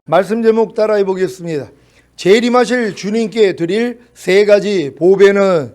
말씀 제목 따라해 보겠습니다. 재림하실 주님께 드릴 세 가지 보배는,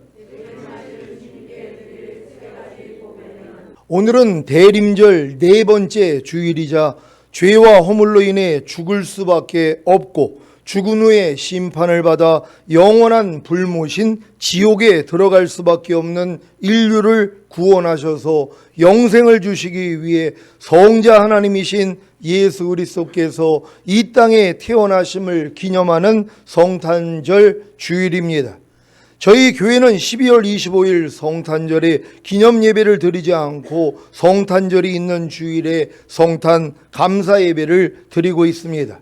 오늘은 대림절 네 번째 주일이자 죄와 허물로 인해 죽을 수밖에 없고 죽은 후에 심판을 받아 영원한 불못인 지옥에 들어갈 수밖에 없는 인류를 구원하셔서 영생을 주시기 위해 성자 하나님이신 예수 그리스도께서 이 땅에 태어나심을 기념하는 성탄절 주일입니다. 저희 교회는 12월 25일 성탄절에 기념 예배를 드리지 않고 성탄절이 있는 주일에 성탄 감사 예배를 드리고 있습니다.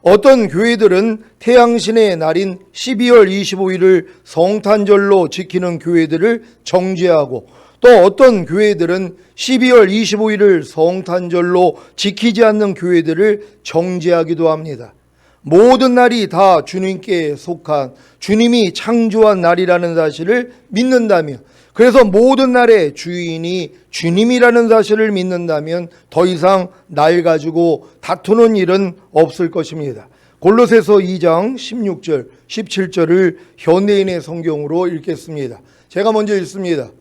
어떤 교회들은 태양신의 날인 12월 25일을 성탄절로 지키는 교회들을 정죄하고, 또 어떤 교회들은 12월 25일을 성탄절로 지키지 않는 교회들을 정죄하기도 합니다. 모든 날이 다 주님께 속한, 주님이 창조한 날이라는 사실을 믿는다면, 그래서 모든 날의 주인이 주님이라는 사실을 믿는다면 더 이상 날 가지고 다투는 일은 없을 것입니다. 골로새서 2장 16절, 17절을 현대인의 성경으로 읽겠습니다. 제가 먼저 읽습니다.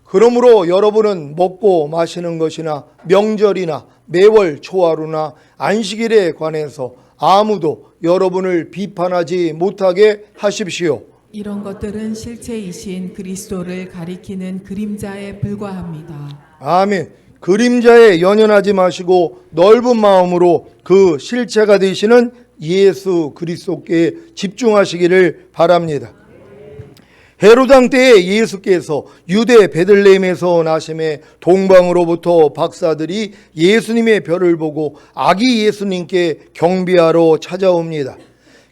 그러므로 여러분은 먹고 마시는 것이나 명절이나 매월 초하루나 안식일에 관해서 아무도 여러분을 비판하지 못하게 하십시오. 이런 것들은 실체이신 그리스도를 가리키는 그림자에 불과합니다. 아멘. 그림자에 연연하지 마시고 넓은 마음으로 그 실체가 되시는 예수 그리스도께 집중하시기를 바랍니다. 헤로당 때에 예수께서 유대 베들레헴에서 나심에 동방으로부터 박사들이 예수님의 별을 보고 아기 예수님께 경배하러 찾아옵니다.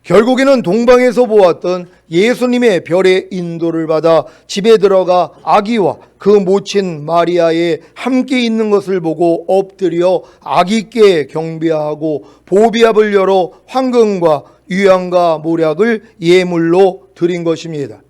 결국에는 동방에서 보았던 예수님의 별의 인도를 받아 집에 들어가 아기와 그 모친 마리아에 함께 있는 것을 보고 엎드려 아기께 경배하고 보비압을 열어 황금과 유향과 모략을 예물로 드린 것입니다.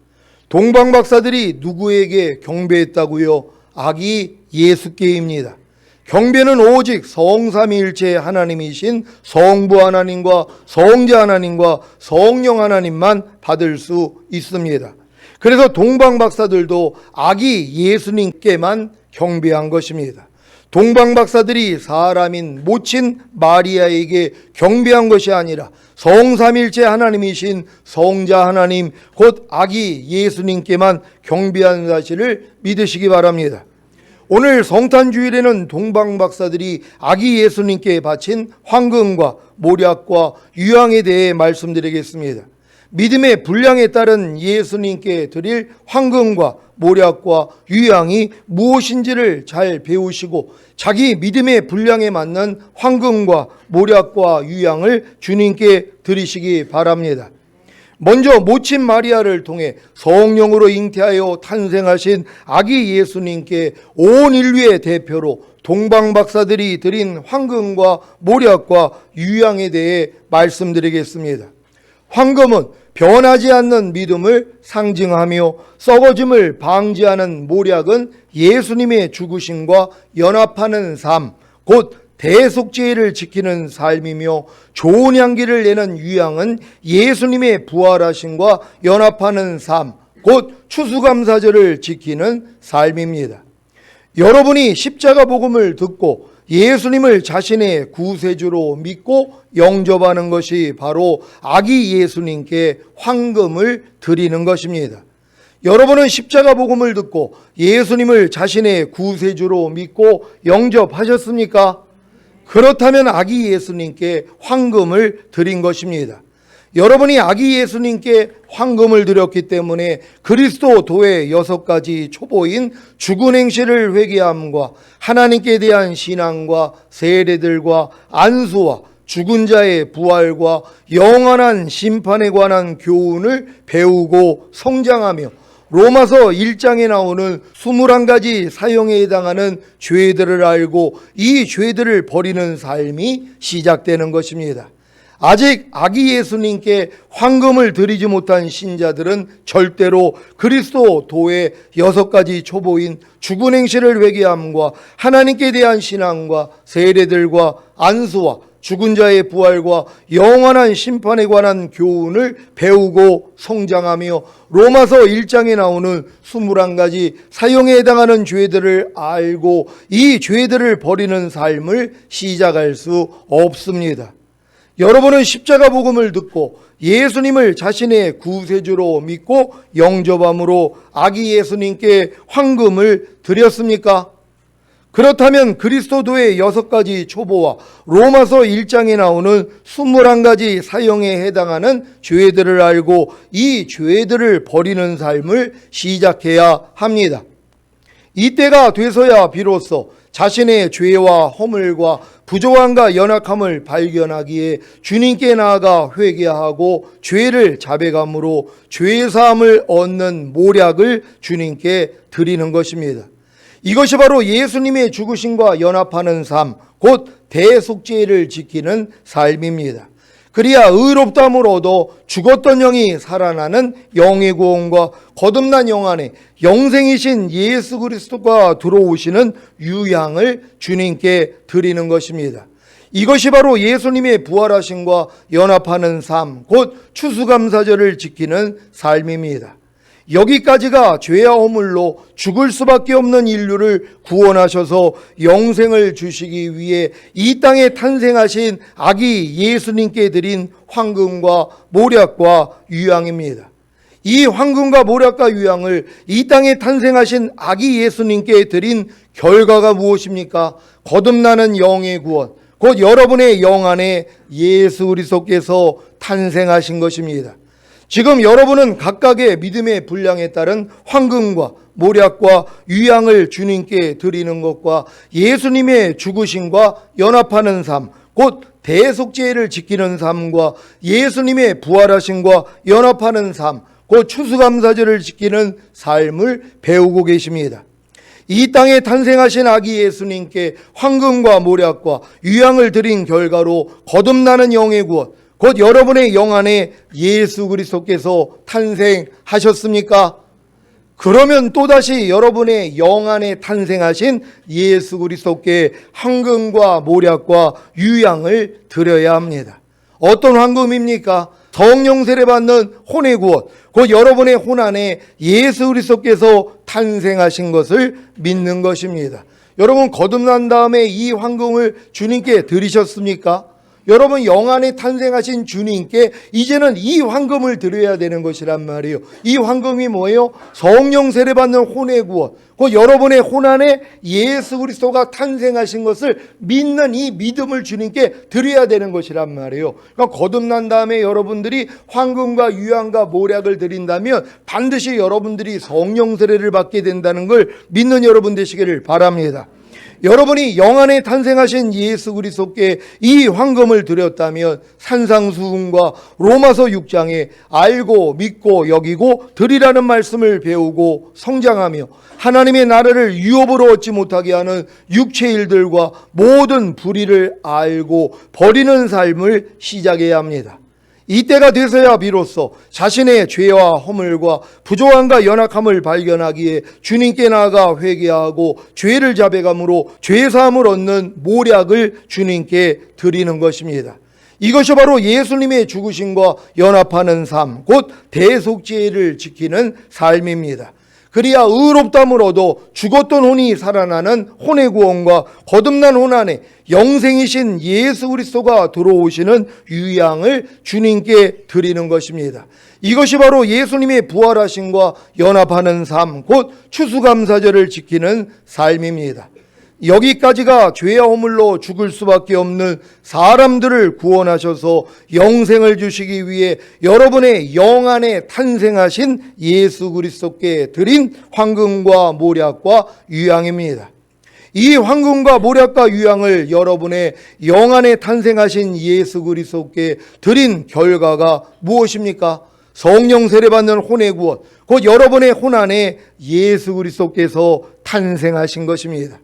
동방 박사들이 누구에게 경배했다고요? 아기 예수께입니다. 경배는 오직 성삼위일체 하나님이신 성부 하나님과 성자 하나님과 성령 하나님만 받을 수 있습니다. 그래서 동방 박사들도 아기 예수님께만 경배한 것입니다. 동방 박사들이 사람인 모친 마리아에게 경배한 것이 아니라 성삼일체 하나님이신 성자 하나님 곧 아기 예수님께만 경배한 사실을 믿으시기 바랍니다. 오늘 성탄주일에는 동방 박사들이 아기 예수님께 바친 황금과 모략과 유향에 대해 말씀드리겠습니다. 믿음의 분량에 따른 예수님께 드릴 황금과 모략과 유향이 무엇인지를 잘 배우시고 자기 믿음의 분량에 맞는 황금과 모략과 유향을 주님께 드리시기 바랍니다. 먼저 모친 마리아를 통해 성령으로 잉태하여 탄생하신 아기 예수님께 온 인류의 대표로 동방 박사들이 드린 황금과 모략과 유향에 대해 말씀드리겠습니다. 황금은 변하지 않는 믿음을 상징하며 썩어짐을 방지하는 모략은 예수님의 죽으심과 연합하는 삶, 곧 대속죄를 지키는 삶이며 좋은 향기를 내는 유향은 예수님의 부활하심과 연합하는 삶, 곧 추수감사절을 지키는 삶입니다. 여러분이 십자가 복음을 듣고 예수님을 자신의 구세주로 믿고 영접하는 것이 바로 아기 예수님께 황금을 드리는 것입니다. 여러분은 십자가 복음을 듣고 예수님을 자신의 구세주로 믿고 영접하셨습니까? 그렇다면 아기 예수님께 황금을 드린 것입니다. 여러분이 아기 예수님께 황금을 드렸기 때문에 그리스도도의 6가지 초보인 죽은 행실을 회개함과 하나님께 대한 신앙과 세례들과 안수와 죽은 자의 부활과 영원한 심판에 관한 교훈을 배우고 성장하며 로마서 1장에 나오는 21가지 사형에 해당하는 죄들을 알고 이 죄들을 버리는 삶이 시작되는 것입니다. 아직 아기 예수님께 황금을 드리지 못한 신자들은 절대로 그리스도도의 6가지 초보인 죽은 행실을 회개함과 하나님께 대한 신앙과 세례들과 안수와 죽은 자의 부활과 영원한 심판에 관한 교훈을 배우고 성장하며 로마서 1장에 나오는 21가지 사형에 해당하는 죄들을 알고 이 죄들을 버리는 삶을 시작할 수 없습니다. 여러분은 십자가 복음을 듣고 예수님을 자신의 구세주로 믿고 영접함으로 아기 예수님께 황금을 드렸습니까? 그렇다면 그리스도도의 6가지 초보와 로마서 1장에 나오는 21가지 사형에 해당하는 죄들을 알고 이 죄들을 버리는 삶을 시작해야 합니다. 이때가 돼서야 비로소 자신의 죄와 허물과 부족함과 연약함을 발견하기에 주님께 나아가 회개하고 죄를 자백함으로 죄사함을 얻는 모략을 주님께 드리는 것입니다. 이것이 바로 예수님의 죽으심과 연합하는 삶, 곧 대속죄를 지키는 삶입니다. 그리야 의롭다함을 얻어 죽었던 영이 살아나는 영의 구원과 거듭난 영 안에 영생이신 예수 그리스도가 들어오시는 유향을 주님께 드리는 것입니다. 이것이 바로 예수님의 부활하심과 연합하는 삶, 곧 추수감사절을 지키는 삶입니다. 여기까지가 죄와 허물로 죽을 수밖에 없는 인류를 구원하셔서 영생을 주시기 위해 이 땅에 탄생하신 아기 예수님께 드린 황금과 모략과 유향입니다. 이 황금과 모략과 유향을 이 땅에 탄생하신 아기 예수님께 드린 결과가 무엇입니까? 거듭나는 영의 구원, 곧 여러분의 영 안에 예수 그리스도께서 탄생하신 것입니다. 지금 여러분은 각각의 믿음의 분량에 따른 황금과 모략과 유향을 주님께 드리는 것과 예수님의 죽으심과 연합하는 삶, 곧 대속죄를 지키는 삶과 예수님의 부활하심과 연합하는 삶, 곧 추수감사절을 지키는 삶을 배우고 계십니다. 이 땅에 탄생하신 아기 예수님께 황금과 모략과 유향을 드린 결과로 거듭나는 영의 구원, 곧 여러분의 영 안에 예수 그리스도께서 탄생하셨습니까? 그러면 또다시 여러분의 영 안에 탄생하신 예수 그리스도께 황금과 모략과 유향을 드려야 합니다. 어떤 황금입니까? 성령 세례 받는 혼의 구원, 곧 여러분의 혼 안에 예수 그리스도께서 탄생하신 것을 믿는 것입니다. 여러분 거듭난 다음에 이 황금을 주님께 드리셨습니까? 여러분 영 안에 탄생하신 주님께 이제는 이 황금을 드려야 되는 것이란 말이에요. 이 황금이 뭐예요? 성령 세례 받는 혼의 구원, 곧 여러분의 혼 안에 예수 그리스도가 탄생하신 것을 믿는 이 믿음을 주님께 드려야 되는 것이란 말이에요. 그러니까 거듭난 다음에 여러분들이 황금과 유향과 모략을 드린다면 반드시 여러분들이 성령 세례를 받게 된다는 걸 믿는 여러분 되시기를 바랍니다. 여러분이 영 안에 탄생하신 예수 그리스도께 이 황금을 드렸다면 산상수훈과 로마서 6장에 알고 믿고 여기고 드리라는 말씀을 배우고 성장하며 하나님의 나라를 유업으로 얻지 못하게 하는 육체의 일들과 모든 불의를 알고 버리는 삶을 시작해야 합니다. 이때가 돼서야 비로소 자신의 죄와 허물과 부족함과 연약함을 발견하기에 주님께 나아가 회개하고 죄를 자백함으로 죄사함을 얻는 모략을 주님께 드리는 것입니다. 이것이 바로 예수님의 죽으심과 연합하는 삶, 곧 대속죄를 지키는 삶입니다. 그리야 의롭다함을 얻어 죽었던 혼이 살아나는 혼의 구원과 거듭난 혼 안에 영생이신 예수 그리스도가 들어오시는 유향을 주님께 드리는 것입니다. 이것이 바로 예수님의 부활하심과 연합하는 삶, 곧 추수감사절을 지키는 삶입니다. 여기까지가 죄와 허물로 죽을 수밖에 없는 사람들을 구원하셔서 영생을 주시기 위해 여러분의 영 안에 탄생하신 예수 그리스도께 드린 황금과 모략과 유향입니다. 이 황금과 모략과 유향을 여러분의 영 안에 탄생하신 예수 그리스도께 드린 결과가 무엇입니까? 성령 세례 받는 혼의 구원, 곧 여러분의 혼 안에 예수 그리스도께서 탄생하신 것입니다.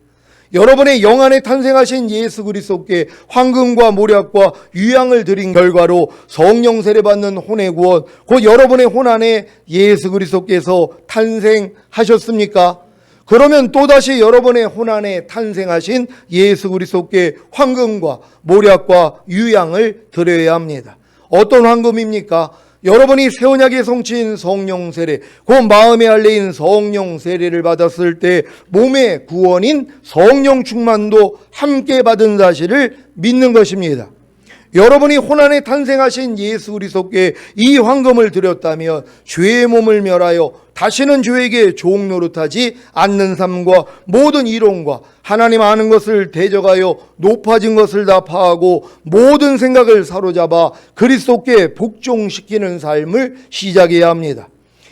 여러분의 영 안에 탄생하신 예수 그리스도께 황금과 모략과 유향을 드린 결과로 성령 세례 받는 혼의 구원, 곧 여러분의 혼 안에 예수 그리스도께서 탄생하셨습니까? 그러면 또다시 여러분의 혼안에 탄생하신 예수 그리스도께 황금과 모략과 유향을 드려야 합니다. 어떤 황금입니까? 여러분이 새 언약의 성취인 성령 세례, 그 마음의 할례인 성령 세례를 받았을 때 몸의 구원인 성령 충만도 함께 받은 사실을 믿는 것입니다. 여러분이 혼안에 탄생하신 예수 그리스도께 이 황금을 드렸다면 죄의 몸을 멸하여 다시는 죄에게 종노릇하지 않는 삶과 모든 이론과 하나님 아는 것을 대적하여 높아진 것을 다 파하고 모든 생각을 사로잡아 그리스도께 복종시키는 삶을 시작해야 합니다.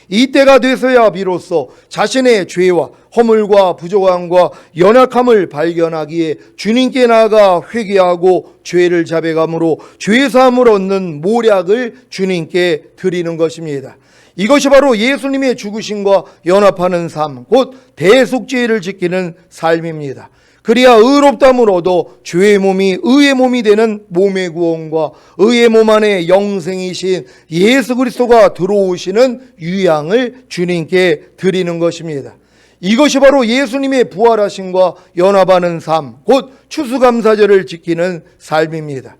이때가 돼서야 비로소 자신의 죄와 허물과 부족함과 연약함을 발견하기에 주님께 나아가 회개하고 죄를 자백함으로 죄사함을 얻는 모략을 주님께 드리는 것입니다. 이것이 바로 예수님의 죽으심과 연합하는 삶, 곧 대속죄를 지키는 삶입니다. 그리야 의롭다함을 얻어 죄의 몸이 의의 몸이 되는 몸의 구원과 의의 몸 안에 영생이신 예수 그리스도가 들어오시는 유향을 주님께 드리는 것입니다. 이것이 바로 예수님의 부활하심과 연합하는 삶, 곧 추수감사절을 지키는 삶입니다.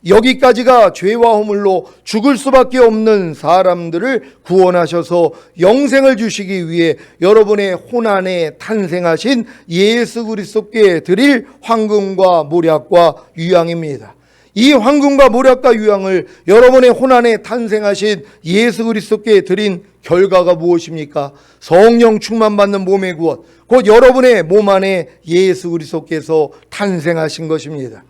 여기까지가 죄와 허물로 죽을 수밖에 없는 사람들을 구원하셔서 영생을 주시기 위해 여러분의 혼안에 탄생하신 예수 그리스도께 드릴 황금과 모략과 유향입니다. 이 황금과 모략과 유향을 여러분의 혼안에 탄생하신 예수 그리스도께 드린 결과가 무엇입니까? 성령 충만받는 몸의 구원, 곧 여러분의 몸 안에 예수 그리스도께서 탄생하신 것입니다.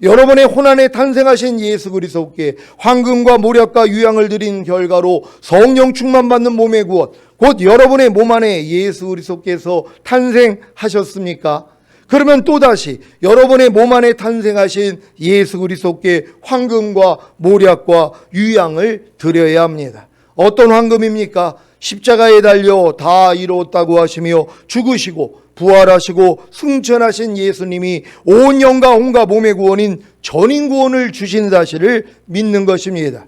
여러분의 혼안에 탄생하신 예수 그리스도께 황금과 모략과 유향을 드린 결과로 성령 충만받는 몸의 구원, 곧 여러분의 몸 안에 예수 그리스도께서 탄생하셨습니까? 그러면 또다시 여러분의 몸 안에 탄생하신 예수 그리스도께 황금과 모략과 유향을 드려야 합니다. 어떤 황금입니까? 십자가에 달려 다 이루었다고 하시며 죽으시고 부활하시고 승천하신 예수님이 온 영과 혼과 몸의 구원인 전인 구원을 주신 사실을 믿는 것입니다.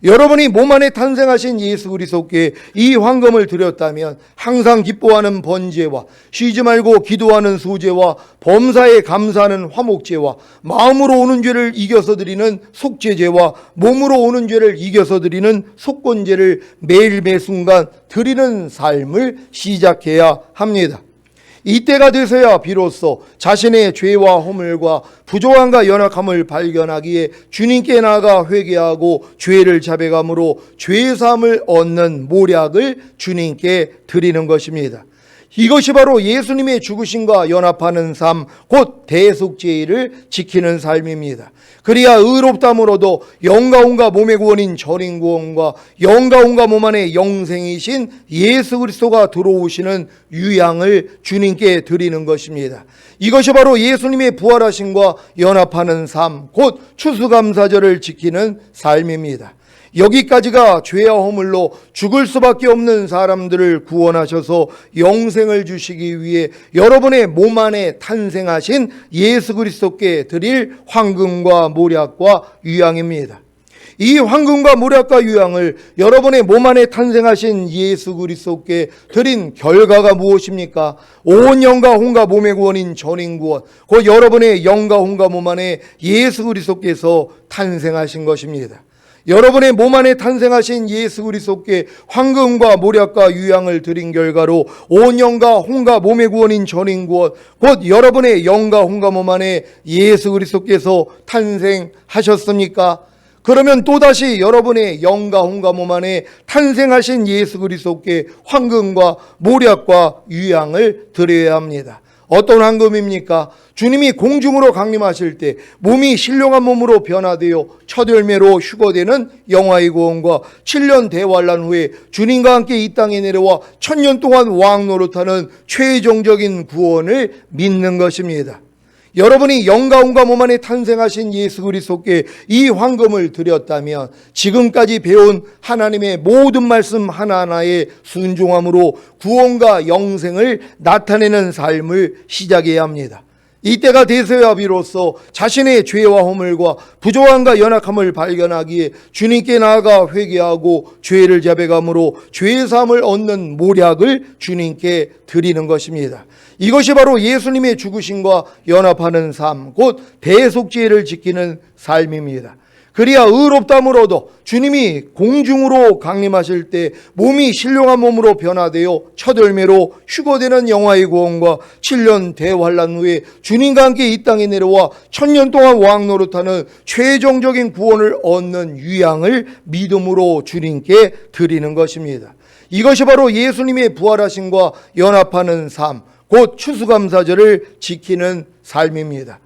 여러분이 몸 안에 탄생하신 예수 그리스도께 이 황금을 드렸다면 항상 기뻐하는 번제와 쉬지 말고 기도하는 소제와 범사에 감사하는 화목제와 마음으로 오는 죄를 이겨서 드리는 속죄제와 몸으로 오는 죄를 이겨서 드리는 속건제를 매일 매순간 드리는 삶을 시작해야 합니다. 이때가 돼서야 비로소 자신의 죄와 허물과 부족함과 연약함을 발견하기에 주님께 나아가 회개하고 죄를 자백함으로 죄사함을 얻는 모략을 주님께 드리는 것입니다. 이것이 바로 예수님의 죽으심과 연합하는 삶, 곧 대속죄를 지키는 삶입니다. 그리야 의롭다함을 얻어 영과 혼과 몸의 구원인 전인 구원과 영과 혼과 몸 안에 영생이신 예수 그리스도가 들어오시는 유향을 주님께 드리는 것입니다. 이것이 바로 예수님의 부활하심과 연합하는 삶, 곧 추수감사절을 지키는 삶입니다. 여기까지가 죄와 허물로 죽을 수밖에 없는 사람들을 구원하셔서 영생을 주시기 위해 여러분의 몸 안에 탄생하신 예수 그리스도께 드릴 황금과 모략과 유향입니다. 이 황금과 모략과 유향을 여러분의 몸 안에 탄생하신 예수 그리스도께 드린 결과가 무엇입니까? 온 영과 혼과 몸의 구원인 전인 구원, 곧 여러분의 영과 혼과 몸 안에 예수 그리스도께서 탄생하신 것입니다. 여러분의 몸 안에 탄생하신 예수 그리스도께 황금과 모략과 유향을 드린 결과로 온 영과 혼과 몸의 구원인 전인 구원, 곧 여러분의 영과 혼과 몸 안에 예수 그리스도께서 탄생하셨습니까? 그러면 또다시 여러분의 영과 혼과 몸 안에 탄생하신 예수 그리스도께 황금과 모략과 유향을 드려야 합니다. 어떤 황금입니까? 주님이 공중으로 강림하실 때 몸이 신령한 몸으로 변화되어 첫 열매로 휴거되는 영화의 구원과 7년 대환란 후에 주님과 함께 이 땅에 내려와 1000년 동안 왕 노릇하는 최종적인 구원을 믿는 것입니다. 여러분이 영과 혼과 몸 안에 탄생하신 예수 그리스도께 이 황금을 드렸다면 지금까지 배운 하나님의 모든 말씀 하나하나에 순종함으로 구원과 영생을 나타내는 삶을 시작해야 합니다. 이때가 되서야 비로소 자신의 죄와 허물과 부조함과 연약함을 발견하기에 주님께 나아가 회개하고 죄를 자백함으로 죄의 사함을 얻는 모략을 주님께 드리는 것입니다. 이것이 바로 예수님의 죽으심과 연합하는 삶, 곧 대속죄를 지키는 삶입니다. 그리야 의롭다므로도 주님이 공중으로 강림하실 때 몸이 신령한 몸으로 변화되어 첫 열매로 휴거되는 영화의 구원과 7년 대환란 후에 주님과 함께 이 땅에 내려와 1000년 동안 왕 노릇하는 최종적인 구원을 얻는 유양을 믿음으로 주님께 드리는 것입니다. 이것이 바로 예수님의 부활하심과 연합하는 삶, 곧 추수감사절을 지키는 삶입니다.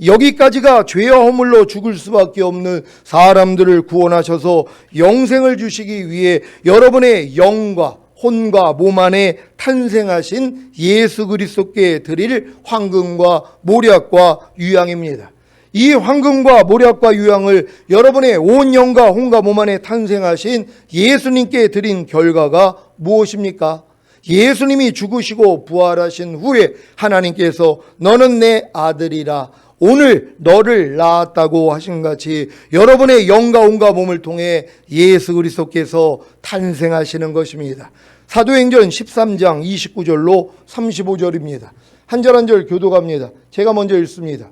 여기까지가 죄와 허물로 죽을 수밖에 없는 사람들을 구원하셔서 영생을 주시기 위해 여러분의 영과 혼과 몸 안에 탄생하신 예수 그리스도께 드릴 황금과 모략과 유향입니다. 이 황금과 모략과 유향을 여러분의 온 영과 혼과 몸 안에 탄생하신 예수님께 드린 결과가 무엇입니까? 예수님이 죽으시고 부활하신 후에 하나님께서 너는 내 아들이라 오늘 너를 낳았다고 하신 같이 여러분의 영과 온과 몸을 통해 예수 그리스도께서 탄생하시는 것입니다. 사도행전 13장 29절로 35절입니다. 한 절 한 절 교독합니다. 제가 먼저 읽습니다.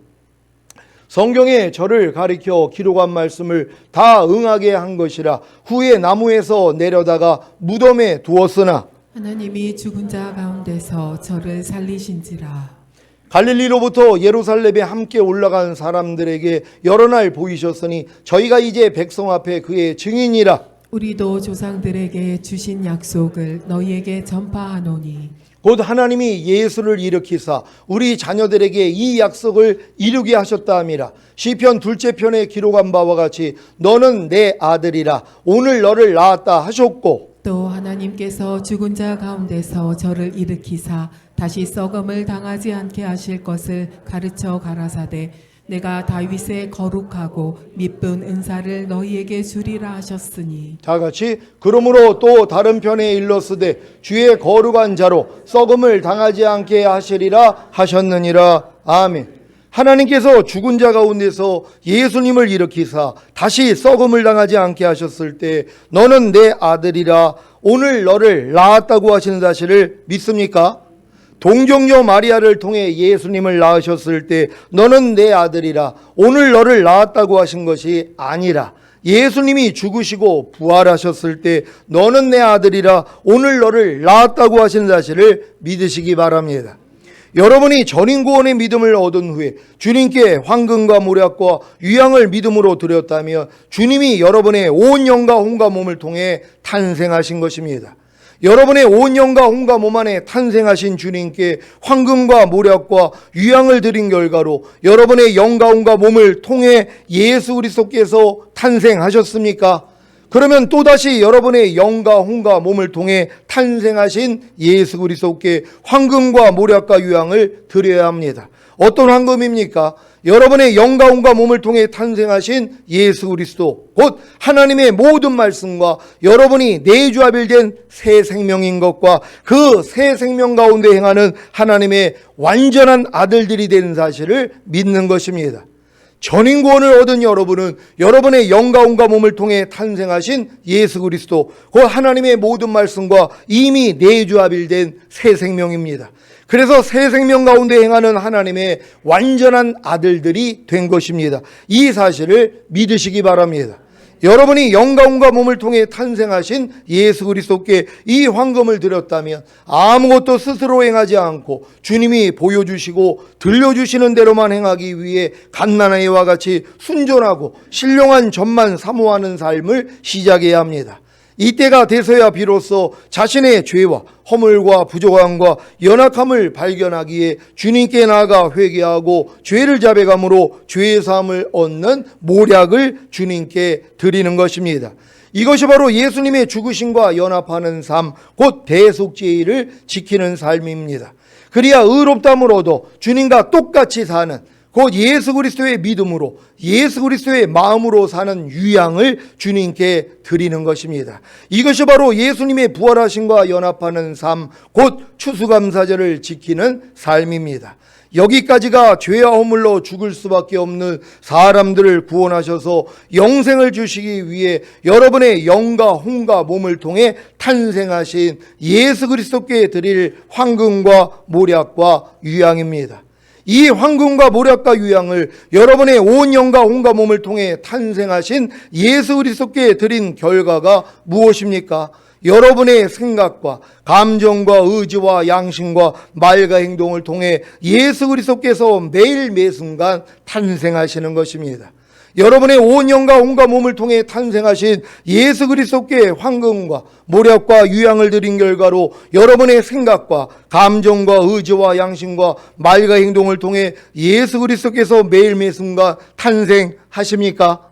성경에 저를 가리켜 기록한 말씀을 다 응하게 한 것이라 후에 나무에서 내려다가 무덤에 두었으나 하나님이 죽은 자 가운데서 저를 살리신지라. 갈릴리로부터 예루살렘에 함께 올라간 사람들에게 여러 날 보이셨으니 저희가 이제 백성 앞에 그의 증인이라. 우리도 조상들에게 주신 약속을 너희에게 전파하노니 곧 하나님이 예수를 일으키사 우리 자녀들에게 이 약속을 이루게 하셨다 함이라. 시편 둘째 편에 기록한 바와 같이 너는 내 아들이라 오늘 너를 낳았다 하셨고 또 하나님께서 죽은 자 가운데서 저를 일으키사 다시 썩음을 당하지 않게 하실 것을 가르쳐 가라사대 내가 다윗의 거룩하고 미쁜 은사를 너희에게 주리라 하셨으니 다 같이 그러므로 또 다른 편에 일렀으되 주의 거룩한 자로 썩음을 당하지 않게 하시리라 하셨느니라. 아멘. 하나님께서 죽은 자 가운데서 예수님을 일으키사 다시 썩음을 당하지 않게 하셨을 때 너는 내 아들이라 오늘 너를 낳았다고 하시는 사실을 믿습니까? 동정녀 마리아를 통해 예수님을 낳으셨을 때 너는 내 아들이라 오늘 너를 낳았다고 하신 것이 아니라 예수님이 죽으시고 부활하셨을 때 너는 내 아들이라 오늘 너를 낳았다고 하시는 사실을 믿으시기 바랍니다. 여러분이 전인구원의 믿음을 얻은 후에 주님께 황금과 모략과 유향을 믿음으로 드렸다면 주님이 여러분의 온 영과 혼과 몸을 통해 탄생하신 것입니다. 여러분의 온 영과 혼과 몸 안에 탄생하신 주님께 황금과 모략과 유향을 드린 결과로 여러분의 영과 혼과 몸을 통해 예수 그리스도께서 탄생하셨습니까? 그러면 또다시 여러분의 영과 혼과 몸을 통해 탄생하신 예수 그리스도께 황금과 모략과 유향을 드려야 합니다. 어떤 황금입니까? 여러분의 영과 혼과 몸을 통해 탄생하신 예수 그리스도 곧 하나님의 모든 말씀과 여러분이 내주합일된 새 생명인 것과 그 새 생명 가운데 행하는 하나님의 완전한 아들들이 된 사실을 믿는 것입니다. 전인구원을 얻은 여러분은 여러분의 영과 온과 몸을 통해 탄생하신 예수 그리스도 그 하나님의 모든 말씀과 이미 내주합일된 새 생명입니다. 그래서 새 생명 가운데 행하는 하나님의 완전한 아들들이 된 것입니다. 이 사실을 믿으시기 바랍니다. 여러분이 영과 온과 몸을 통해 탄생하신 예수 그리스도께 이 황금을 드렸다면 아무것도 스스로 행하지 않고 주님이 보여주시고 들려주시는 대로만 행하기 위해 갓나나이와 같이 순전하고 신령한 젖만 사모하는 삶을 시작해야 합니다. 이때가 돼서야 비로소 자신의 죄와 허물과 부족함과 연약함을 발견하기에 주님께 나아가 회개하고 죄를 자백함으로 죄의 사함을 얻는 모략을 주님께 드리는 것입니다. 이것이 바로 예수님의 죽으심과 연합하는 삶, 곧 대속죄를 지키는 삶입니다. 그리야 의롭다므로도 주님과 똑같이 사는 곧 예수 그리스도의 믿음으로 예수 그리스도의 마음으로 사는 유양을 주님께 드리는 것입니다. 이것이 바로 예수님의 부활하심과 연합하는 삶, 곧 추수감사절을 지키는 삶입니다. 여기까지가 죄와 허물로 죽을 수밖에 없는 사람들을 구원하셔서 영생을 주시기 위해 여러분의 영과 혼과 몸을 통해 탄생하신 예수 그리스도께 드릴 황금과 모략과 유향입니다. 이 황금과 모략과 유향을 여러분의 온 영과 혼과 몸을 통해 탄생하신 예수 그리스도께 드린 결과가 무엇입니까? 여러분의 생각과 감정과 의지와 양심과 말과 행동을 통해 예수 그리스도께서 매일 매순간 탄생하시는 것입니다. 여러분의 온 영과 온과 몸을 통해 탄생하신 예수 그리스도께 황금과 모략과 유향을 드린 결과로 여러분의 생각과 감정과 의지와 양심과 말과 행동을 통해 예수 그리스도께서 매일 매순간 탄생하십니까?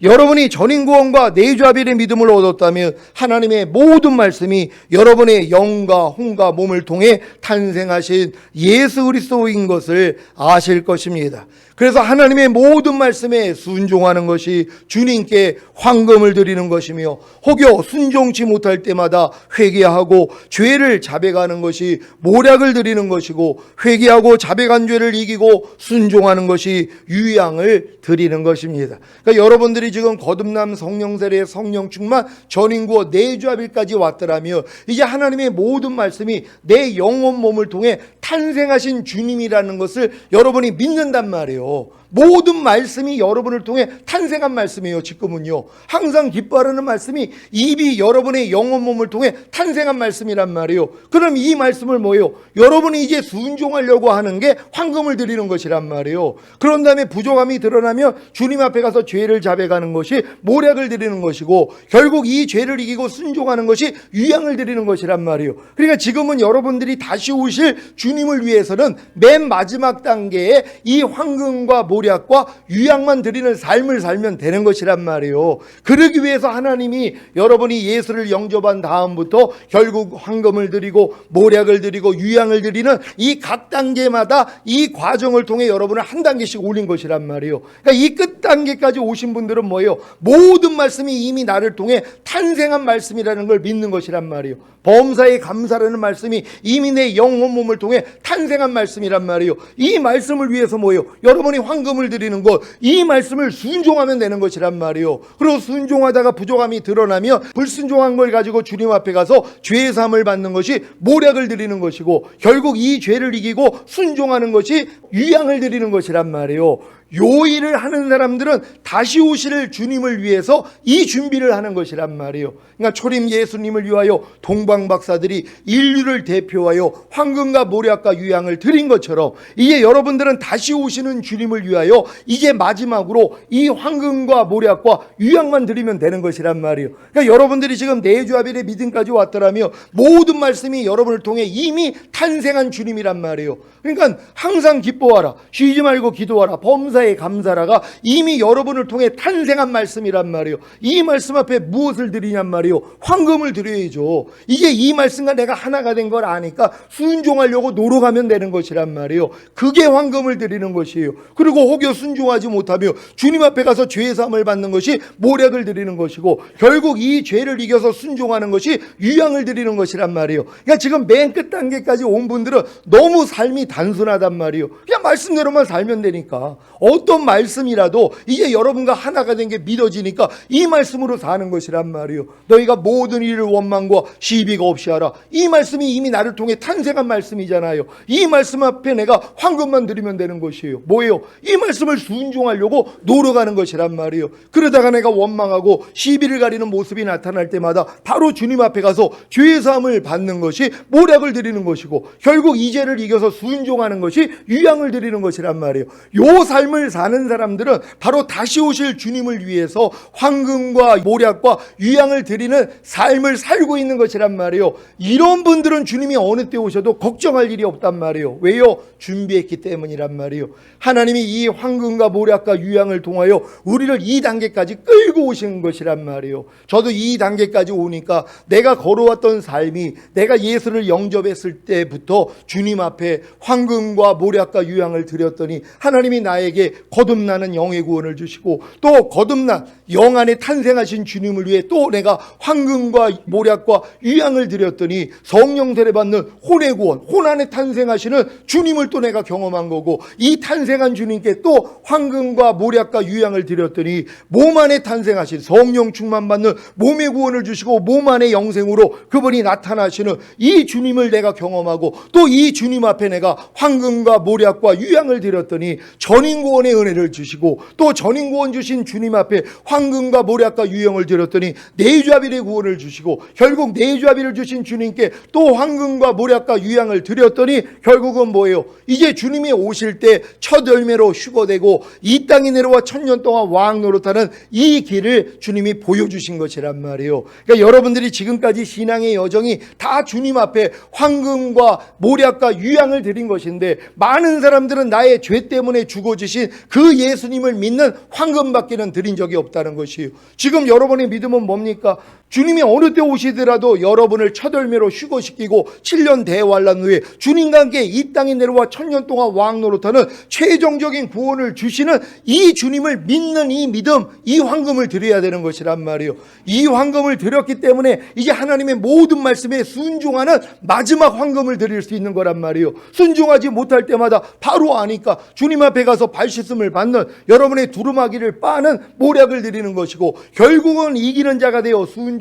여러분이 전인구원과 내주아벨의 믿음을 얻었다면 하나님의 모든 말씀이 여러분의 영과 혼과 몸을 통해 탄생하신 예수 그리스도인 것을 아실 것입니다. 그래서 하나님의 모든 말씀에 순종하는 것이 주님께 황금을 드리는 것이며, 혹여 순종치 못할 때마다 회개하고 죄를 자백하는 것이 모략을 드리는 것이고, 회개하고 자백한 죄를 이기고 순종하는 것이 유향을 드리는 것입니다. 그러니까 여러분들이 지금 거듭남, 성령 세례, 성령 충만, 전인구원, 내주아벨까지 왔더라면 이제 하나님의 모든 말씀이 내 영혼 몸을 통해 탄생하신 주님이라는 것을 여러분이 믿는단 말이에요. 모든 말씀이 여러분을 통해 탄생한 말씀이에요. 지금은요, 항상 기뻐하라는 말씀이 입이 여러분의 영혼 몸을 통해 탄생한 말씀이란 말이에요. 그럼 이 말씀을 뭐예요? 여러분이 이제 순종하려고 하는 게 황금을 드리는 것이란 말이에요. 그런 다음에 부족함이 드러나면 주님 앞에 가서 죄를 자백하는 것이 모략을 드리는 것이고, 결국 이 죄를 이기고 순종하는 것이 유향을 드리는 것이란 말이에요. 그러니까 지금은 여러분들이 다시 오실 주님을 위해서는 맨 마지막 단계에 이 황금과 모략과 유향만 드리는 삶을 살면 되는 것이란 말이에요. 그러기 위해서 하나님이 여러분이 예수를 영접한 다음부터 결국 황금을 드리고 모략을 드리고 유향을 드리는 이 각 단계마다 이 과정을 통해 여러분을 한 단계씩 올린 것이란 말이에요. 그러니까 이 끝 단계까지 오신 분들은 뭐예요? 모든 말씀이 이미 나를 통해 탄생한 말씀이라는 걸 믿는 것이란 말이에요. 범사에 감사라는 말씀이 이미 내 영혼 몸을 통해 탄생한 말씀이란 말이에요. 이 말씀을 위해서 뭐예요? 여러분이 황금을 드리는 것, 이 말씀을 순종하면 되는 것이란 말이에요. 그리고 순종하다가 부족함이 드러나면 불순종한 걸 가지고 주님 앞에 가서 죄 사함을 받는 것이 모략을 드리는 것이고, 결국 이 죄를 이기고 순종하는 것이 유향을 드리는 것이란 말이에요. 요 일을 하는 사람들은 다시 오실 주님을 위해서 이 준비를 하는 것이란 말이에요. 그러니까 초림 예수님을 위하여 동방 박사들이 인류를 대표하여 황금과 모략과 유향을 드린 것처럼, 이제 여러분들은 다시 오시는 주님을 위하여 이제 마지막으로 이 황금과 모략과 유향만 드리면 되는 것이란 말이에요. 그러니까 여러분들이 지금 내주아벨의 믿음까지 왔더라면 모든 말씀이 여러분을 통해 이미 탄생한 주님이란 말이에요. 그러니까 항상 기뻐하라, 쉬지 말고 기도하라, 범사에 감사라가 이미 여러분을 통해 탄생한 말씀이란 말이에요. 이 말씀 앞에 무엇을 드리냔 말이에요? 황금을 드려야죠. 이제 이 말씀과 내가 하나가 된 걸 아니까 순종하려고 노력하면 되는 것이란 말이에요. 그게 황금을 드리는 것이에요. 그리고 혹여 순종하지 못하며 주님 앞에 가서 죄 사함을 받는 것이 모략을 드리는 것이고, 결국 이 죄를 이겨서 순종하는 것이 유향을 드리는 것이란 말이에요. 그러니까 지금 맨 끝 단계까지 온 분들은 너무 삶이 단순하단 말이에요. 그냥 말씀대로만 살면 되니까, 어떤 말씀이라도 이제 여러분과 하나가 된 게 믿어지니까 이 말씀으로 사는 것이란 말이에요. 너희가 모든 일을 원망과 시비가 없이 하라. 이 말씀이 이미 나를 통해 탄생한 말씀이잖아요. 이 말씀 앞에 내가 황금만 드리면 되는 것이에요. 뭐예요? 이 말씀을 순종하려고 노력하는 것이란 말이에요. 그러다가 내가 원망하고 시비를 가리는 모습이 나타날 때마다 바로 주님 앞에 가서 죄 사함을 받는 것이 모략을 드리는 것이고, 결국 이 죄를 이겨서 순종하는 것이 유향을 드리는 것이란 말이에요. 요 삶을 사는 사람들은 바로 다시 오실 주님을 위해서 황금과 모략과 유향을 드리는 삶을 살고 있는 것이란 말이에요. 이런 분들은 주님이 어느 때 오셔도 걱정할 일이 없단 말이에요. 왜요? 준비했기 때문이란 말이에요. 하나님이 이 황금과 모략과 유향을 통하여 우리를 이 단계까지 끌고 오신 것이란 말이에요. 저도 이 단계까지 오니까 내가 걸어왔던 삶이, 내가 예수를 영접했을 때부터 주님 앞에 황금과 모략과 유향을 드렸더니 하나님이 나에게 거듭나는 영의 구원을 주시고, 또 거듭난 영 안에 탄생하신 주님을 위해 또 내가 황금과 모략과 유향을 드렸더니 성령 세례 받는 혼의 구원, 혼 안에 탄생하시는 주님을 또 내가 경험한 거고, 이 탄생한 주님께 또 황금과 모략과 유향을 드렸더니 몸 안에 탄생하신 성령 충만 받는 몸의 구원을 주시고 몸 안에 영생으로 그분이 나타나시는 이 주님을 내가 경험하고, 또 이 주님 앞에 내가 황금과 모략과 유향을 드렸더니 전인구원의 은혜를 주시고, 또 전인구원 주신 주님 앞에 황금과 모략과 유향을 드렸더니 내주아빌의 구원을 주시고, 결국 내주아빌을 주신 주님께 또 황금과 모략과 유향을 드렸더니 결국은 뭐예요? 이제 주님이 오실 때 첫 열매로 휴거되고 이 땅에 내려와 1000년 동안 왕 노릇하는 이 길을 주님이 보여주신 것이란 말이에요. 그러니까 여러분들이 지금까지 신앙의 여정이 다 주님 앞에 황금과 모략과 유향을 드린 것인데, 많은 사람들은 나의 죄 때문에 죽어지신 그 예수님을 믿는 황금밖에는 드린 적이 없다는 것이에요. 지금 여러분의 믿음은 뭡니까? 주님이 어느 때 오시더라도 여러분을 첫 열매로 휴거시키고 7년 대환란 후에 주님과 함께 이 땅에 내려와 1000년 동안 왕 노릇하는 최종적인 구원을 주시는 이 주님을 믿는 이 믿음, 이 황금을 드려야 되는 것이란 말이에요. 이 황금을 드렸기 때문에 이제 하나님의 모든 말씀에 순종하는 마지막 황금을 드릴 수 있는 거란 말이에요. 순종하지 못할 때마다 바로 아니까 주님 앞에 가서 발 씻음을 받는, 여러분의 두루마기를 빠는 모략을 드리는 것이고, 결국은 이기는 자가 되어 순종하는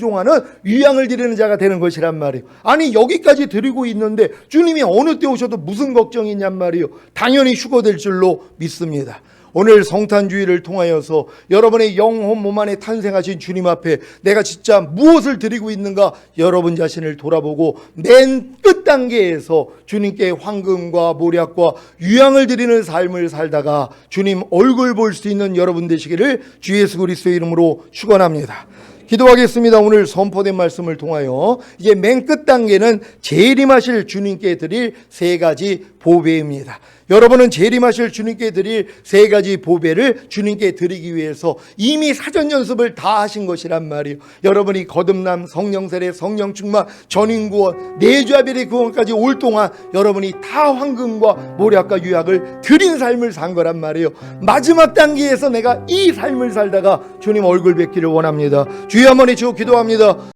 유향을 드리는 자가 되는 것이란 말이에요. 아니, 여기까지 드리고 있는데 주님이 어느 때 오셔도 무슨 걱정이 있냔 말이에요. 당연히 휴거될 줄로 믿습니다. 오늘 성탄주의를 통하여서 여러분의 영혼 몸 안에 탄생하신 주님 앞에 내가 진짜 무엇을 드리고 있는가, 여러분 자신을 돌아보고 맨 끝 단계에서 주님께 황금과 모략과 유향을 드리는 삶을 살다가 주님 얼굴 볼 수 있는 여러분 되시기를 주 예수 그리스도의 이름으로 축원합니다. 기도하겠습니다. 오늘 선포된 말씀을 통하여 이제 맨 끝 단계는 재림하실 주님께 드릴 3가지 보배입니다. 여러분은 재림하실 주님께 드릴 3가지 보배를 주님께 드리기 위해서 이미 사전 연습을 다 하신 것이란 말이에요. 여러분이 거듭남, 성령 세례, 성령 충만, 전인구원, 내주아벨의 구원까지 올 동안 여러분이 다 황금과 모략과 유향을 드린 삶을 산 거란 말이에요. 마지막 단계에서 내가 이 삶을 살다가 주님 얼굴 뵙기를 원합니다. 주여 한번 외치고 기도합니다.